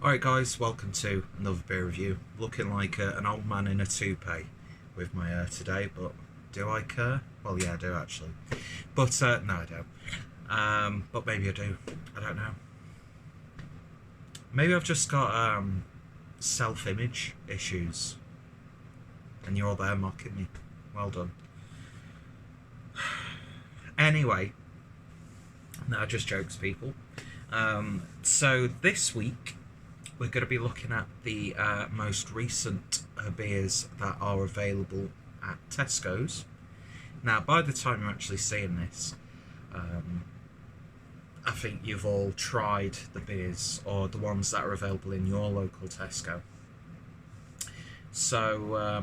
Alright guys, welcome to another beer review. Looking like an old man in a toupee with my hair today, but do I care? Well, yeah, I do actually. But no, I don't. But maybe I do. I don't know. Maybe I've just got self-image issues, and you're all there mocking me. Well done. Anyway, no, just jokes, people. So this week we're going to be looking at the most recent beers that are available at Tesco's. Now, by the time you're actually seeing this, I think you've all tried the beers or the ones that are available in your local Tesco. So,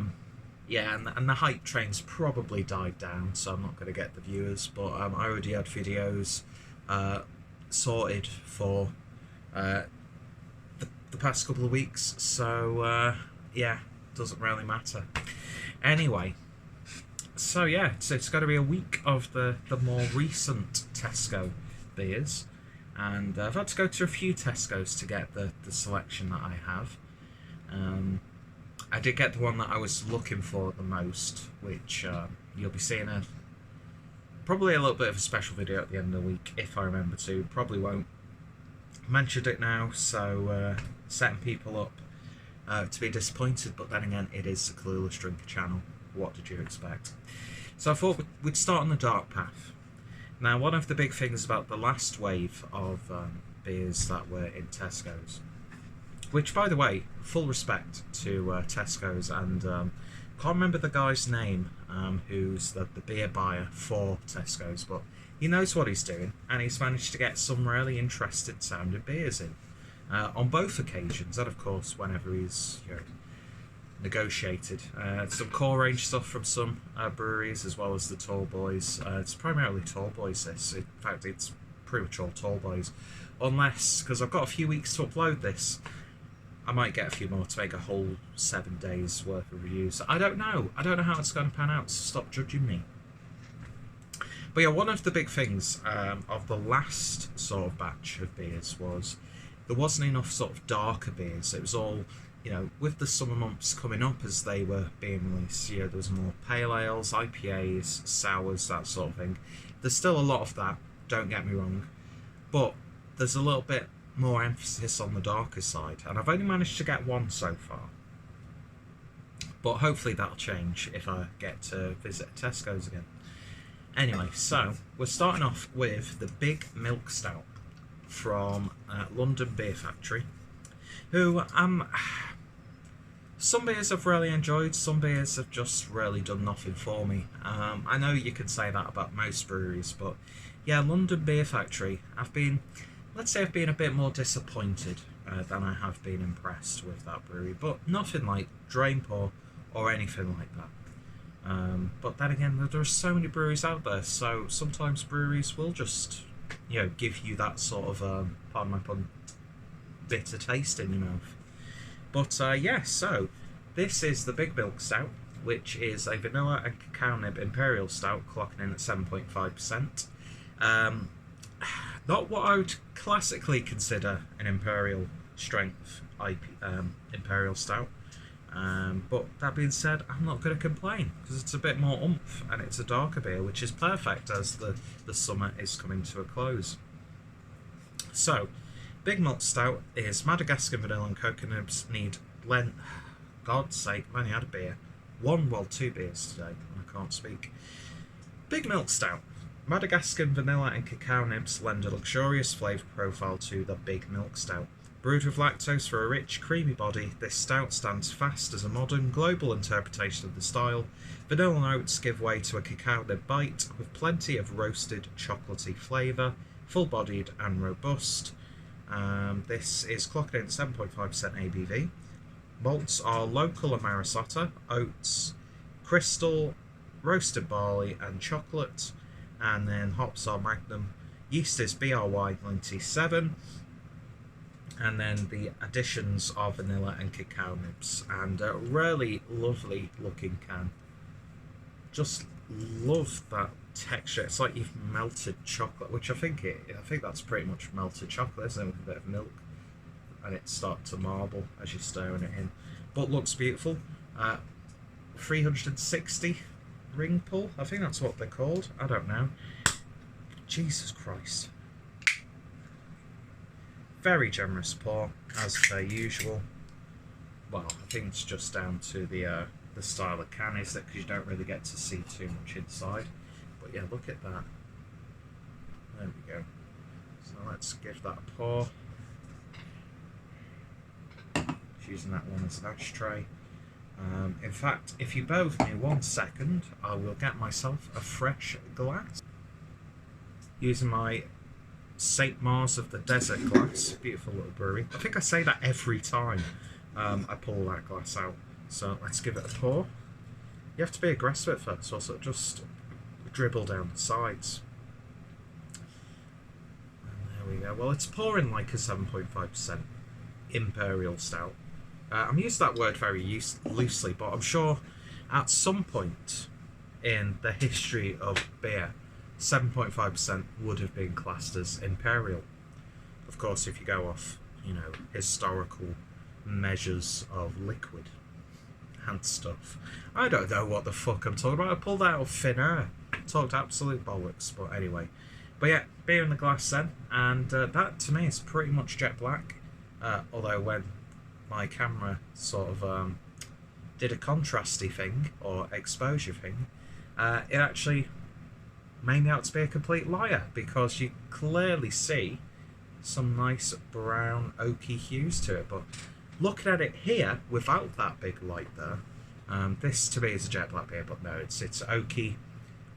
yeah, and the hype train's probably died down, so I'm not going to get the viewers, but I already had videos sorted for the past couple of weeks, so yeah, doesn't really matter. Anyway, so yeah, it's got to be a week of the more recent Tesco beers, and I've had to go to a few Tesco's to get the selection that I have. I did get the one that I was looking for the most, which you'll be seeing probably a little bit of a special video at the end of the week, if I remember to. Probably won't. Mentioned it now, so setting people up to be disappointed, but then again, it is the Clueless Drinker channel. What did you expect? So I thought we'd start on the dark path. Now, one of the big things about the last wave of beers that were in Tesco's, which, by the way, full respect to Tesco's, and can't remember the guy's name who's the beer buyer for Tesco's, but he knows what he's doing, and he's managed to get some really interesting sounding beers in on both occasions, and of course whenever he's negotiated. Some core range stuff from some breweries, as well as the Tall Boys. It's primarily Tall Boys this. In fact, it's pretty much all Tall Boys, unless, because I've got a few weeks to upload this, I might get a few more to make a whole 7 days worth of reviews. I don't know how it's going to pan out, so stop judging me. But yeah, one of the big things of the last sort of batch of beers was there wasn't enough sort of darker beers. It was all, with the summer months coming up as they were being released, there was more pale ales, IPAs, sours, that sort of thing. There's still a lot of that, don't get me wrong, but there's a little bit more emphasis on the darker side, and I've only managed to get one so far. But hopefully that'll change if I get to visit Tesco's again. Anyway, so we're starting off with the Big Milk Stout from London Beer Factory, who some beers I've really enjoyed, some beers have just really done nothing for me. I know you could say that about most breweries, but yeah, London Beer Factory, let's say I've been a bit more disappointed than I have been impressed with that brewery, but nothing like Drain Pour or anything like that. But then again, there are so many breweries out there, so sometimes breweries will just, give you that sort of, pardon my pun, bitter taste in your mouth. But yeah, so this is the Big Milk Stout, which is a vanilla and cacao nib imperial stout, clocking in at 7.5%. Not what I would classically consider an imperial strength imperial stout. But that being said, I'm not going to complain, because it's a bit more oomph and it's a darker beer, which is perfect as the summer is coming to a close. So, Big Milk Stout is Madagascar vanilla and cocoa nibs need blend. God's sake, I've only had a beer. Two beers today, and I can't speak. Big Milk Stout. Madagascar vanilla and cacao nibs lend a luxurious flavour profile to the Big Milk Stout. Brewed with lactose for a rich, creamy body, this stout stands fast as a modern, global interpretation of the style. Vanilla notes give way to a cacao nib bite, with plenty of roasted, chocolatey flavour, full-bodied and robust. This is clocked in 7.5% ABV. Malts are local Amarisota, oats, crystal, roasted barley and chocolate, and then hops are Magnum. Yeast is BRY 97. And then the additions are vanilla and cacao nibs, and a really lovely looking can. Just love that texture. It's like you've melted chocolate, which I think that's pretty much melted chocolate, isn't it, with a bit of milk. and it starts to marble as you're stirring it in. But looks beautiful. 360 ring pull, I think that's what they're called. I don't know. Jesus Christ. Very generous pour, as per usual. Well, I think it's just down to the style of can, is it? Because you don't really get to see too much inside. But yeah, look at that. There we go. So let's give that a pour. Just using that one as an ashtray. In fact, if you bear with me 1 second, I will get myself a fresh glass. Using my St. Mars of the Desert glass. Beautiful little brewery. I think I say that every time I pull that glass out. So let's give it a pour. You have to be aggressive at first, also just dribble down the sides. And there we go. Well, it's pouring like a 7.5% Imperial Stout. I'm using that word very loosely, but I'm sure at some point in the history of beer, 7.5% would have been classed as Imperial. Of course, if you go off, you know, historical measures of liquid and stuff. I don't know what the fuck I'm talking about. I pulled that out of thin air. Talked absolute bollocks, but anyway. But yeah, beer in the glass then, and that to me is pretty much jet black. Although when my camera sort of did a contrasty thing, or exposure thing, it actually made me out to be a complete liar, because you clearly see some nice brown oaky hues to it. But looking at it here without that big light there, this to me is a jet black beer, but no, it's oaky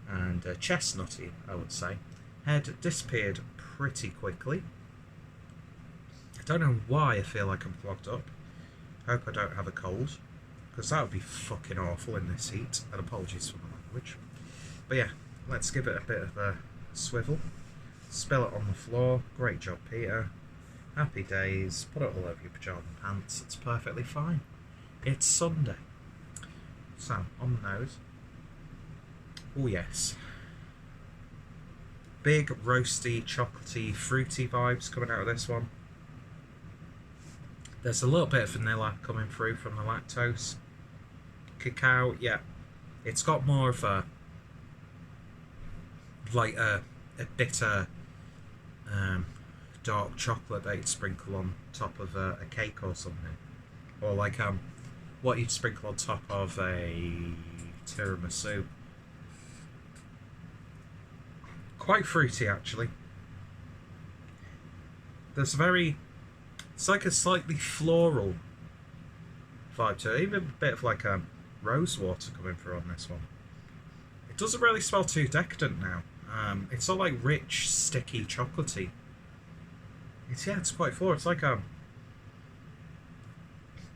and chestnutty, I would say. Head disappeared pretty quickly. I don't know why I feel like I'm clogged up. Hope I don't have a cold, because that would be fucking awful in this heat, and apologies for the language. But yeah, let's give it a bit of a swivel. Spill it on the floor. Great job, Peter. Happy days. Put it all over your pyjama pants. It's perfectly fine. It's Sunday. So, on the nose. Oh yes. Big, roasty, chocolatey, fruity vibes coming out of this one. There's a little bit of vanilla coming through from the lactose. Cacao, yeah. It's got more of a like a bitter dark chocolate that you'd sprinkle on top of a cake or something, or like what you'd sprinkle on top of a tiramisu. Quite fruity actually. It's like a slightly floral vibe to it, even a bit of like rose water coming through on this one. It doesn't really smell too decadent now. It's not like rich, sticky, chocolatey. It's quite floral. It's like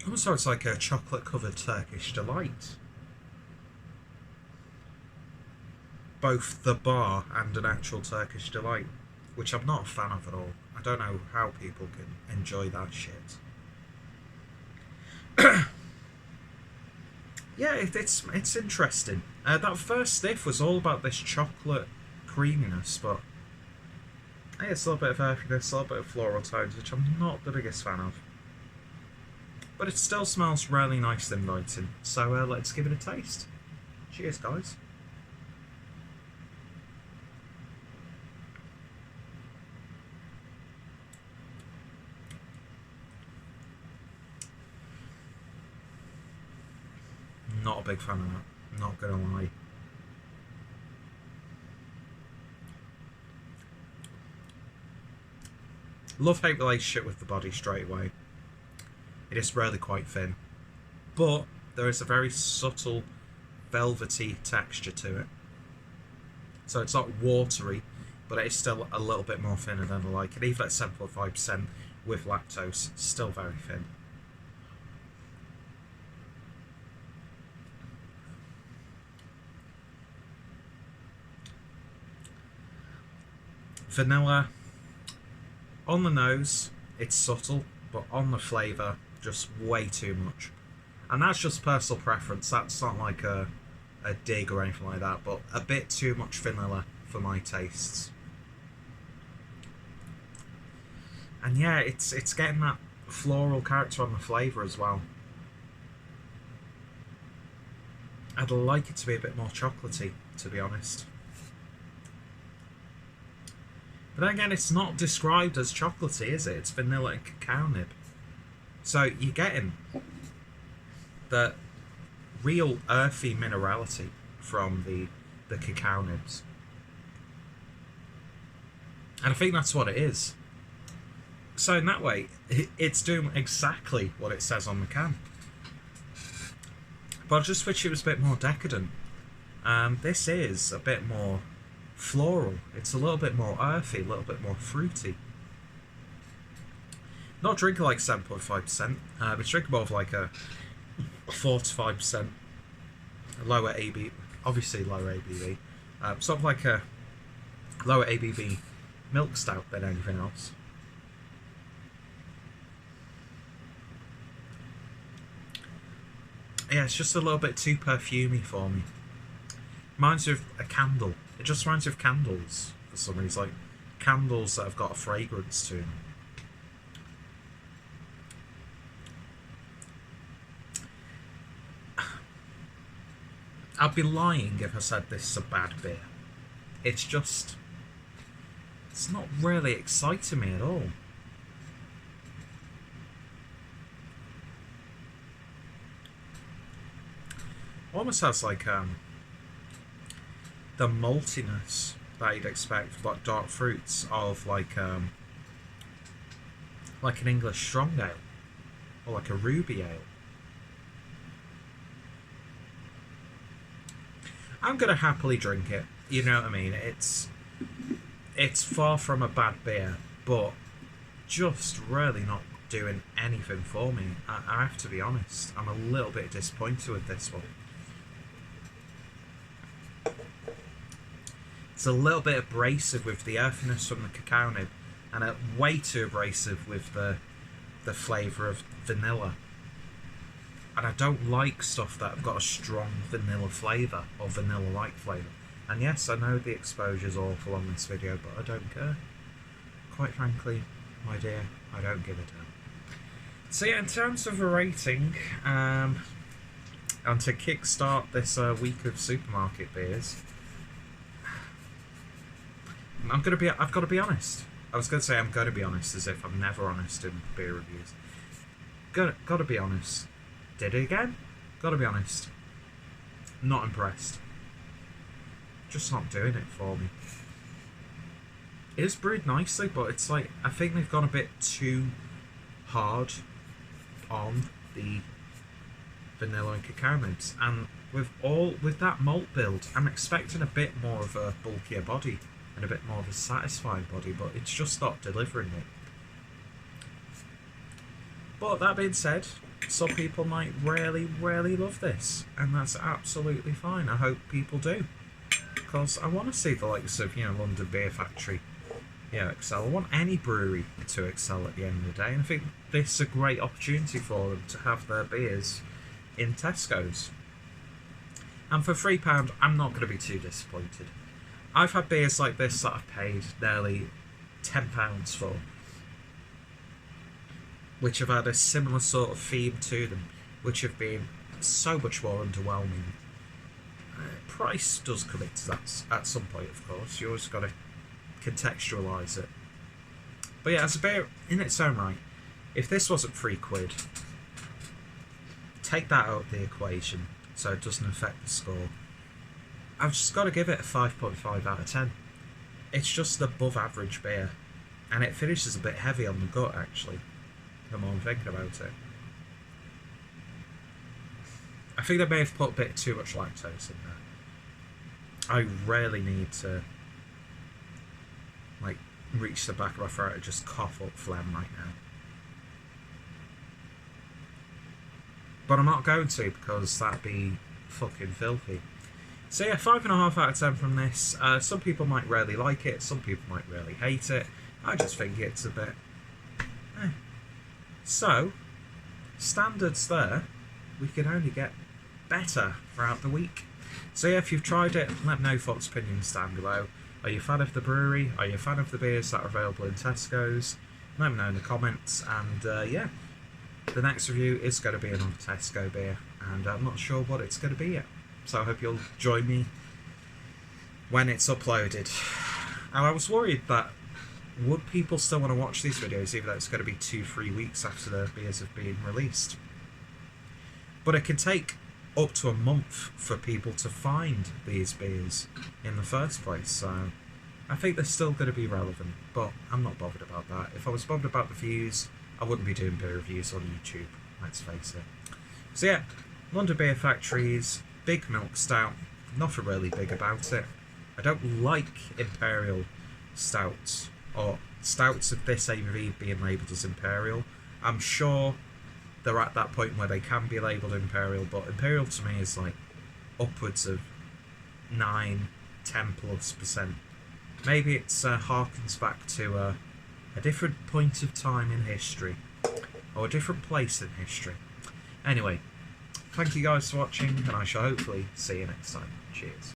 also it's like a chocolate-covered Turkish delight. Both the bar and an actual Turkish delight, which I'm not a fan of at all. I don't know how people can enjoy that shit. Yeah, it's interesting. That first sniff was all about this chocolate creaminess, but it's a little bit of earthiness, a little bit of floral tones, which I'm not the biggest fan of. But it still smells really nice and inviting, so let's give it a taste. Cheers, guys. Not a big fan of that, not gonna lie. Love-hate relationship with the body straight away. It is really quite thin, but there is a very subtle velvety texture to it. So it's not watery, but it is still a little bit more thinner than I like. And even at 7.5% with lactose, still very thin. Vanilla. On the nose, it's subtle, but on the flavour, just way too much. And that's just personal preference. That's not like a dig or anything like that, but a bit too much vanilla for my tastes. And yeah, it's getting that floral character on the flavour as well. I'd like it to be a bit more chocolatey, to be honest. But then again, it's not described as chocolatey, is it? It's vanilla and cacao nib. So you're getting the real earthy minerality from the cacao nibs. And I think that's what it is. So in that way, it's doing exactly what it says on the can. But I just wish it was a bit more decadent. This is a bit more floral. It's a little bit more earthy, a little bit more fruity. Not drinking like 7.5%, but drinking more of like a 4 to 5% lower ABV, obviously lower ABV. Sort of like a lower ABV milk stout than anything else. Yeah, it's just a little bit too perfumey for me. Reminds me of a candle. It just reminds me of candles for some reason, like candles that have got a fragrance to them. I'd be lying if I said this is a bad beer. It's just... it's not really exciting me at all. Almost has like the maltiness that you'd expect from like dark fruits of like an English strong ale or like a ruby ale. I'm gonna happily drink it. You know what I mean? It's far from a bad beer, but just really not doing anything for me. I have to be honest. I'm a little bit disappointed with this one. It's a little bit abrasive with the earthiness from the cacao nib, and way too abrasive with the flavour of vanilla. And I don't like stuff that have got a strong vanilla flavour or vanilla-like flavour. And yes, I know the exposure's awful on this video, but I don't care. Quite frankly, my dear, I don't give a damn. So yeah, in terms of a rating, and to kickstart this week of supermarket beers, I've got to be honest. I was going to say I'm going to be honest, as if I'm never honest in beer reviews. Got to be honest. Did it again? Got to be honest. Not impressed. Just not doing it for me. It is brewed nicely, but it's like, I think they've gone a bit too hard on the vanilla and cacao nibs, and with that malt build, I'm expecting a bit more of a bulkier body and a bit more of a satisfying body, but it's just not delivering it. But that being said, some people might really, really love this, and that's absolutely fine. I hope people do, because I want to see the likes of, London Beer Factory, excel. I want any brewery to excel at the end of the day, and I think this is a great opportunity for them to have their beers in Tesco's. And for £3, I'm not going to be too disappointed. I've had beers like this that I've paid nearly £10 for, which have had a similar sort of theme to them, which have been so much more underwhelming. Price does come into that at some point, of course. You always got to contextualise it. But yeah, as a beer in its own right, if this wasn't £3, take that out of the equation so it doesn't affect the score. I've just got to give it a 5.5 out of 10. It's just an above average beer, and it finishes a bit heavy on the gut actually, the more I'm thinking about it. I think they may have put a bit too much lactose in there. I really need to reach the back of my throat and just cough up phlegm right now. But I'm not going to, because that'd be fucking filthy. So yeah, 5.5 out of 10 from this. Some people might really like it, some people might really hate it. I just think it's a bit... So, standards there, we can only get better throughout the week. So yeah, if you've tried it, let me know your thoughts, opinions down below. Are you a fan of the brewery? Are you a fan of the beers that are available in Tesco's? let me know in the comments. And yeah, the next review is going to be another Tesco beer, and I'm not sure what it's going to be yet. So I hope you'll join me when it's uploaded. And I was worried that would people still want to watch these videos even though it's going to be 2-3 weeks after the beers have been released. But it can take up to a month for people to find these beers in the first place, so I think they're still going to be relevant, but I'm not bothered about that. If I was bothered about the views, I wouldn't be doing beer reviews on YouTube, let's face it. So yeah, London Beer Factory's Big Milk Stout, nothing really big about it. I don't like Imperial Stouts, or stouts of this ABV being labelled as Imperial. I'm sure they're at that point where they can be labelled Imperial, but Imperial to me is like upwards of 9-10+%. Maybe it harkens back to a different point of time in history, or a different place in history. Anyway, thank you guys for watching, and I shall hopefully see you next time. Cheers.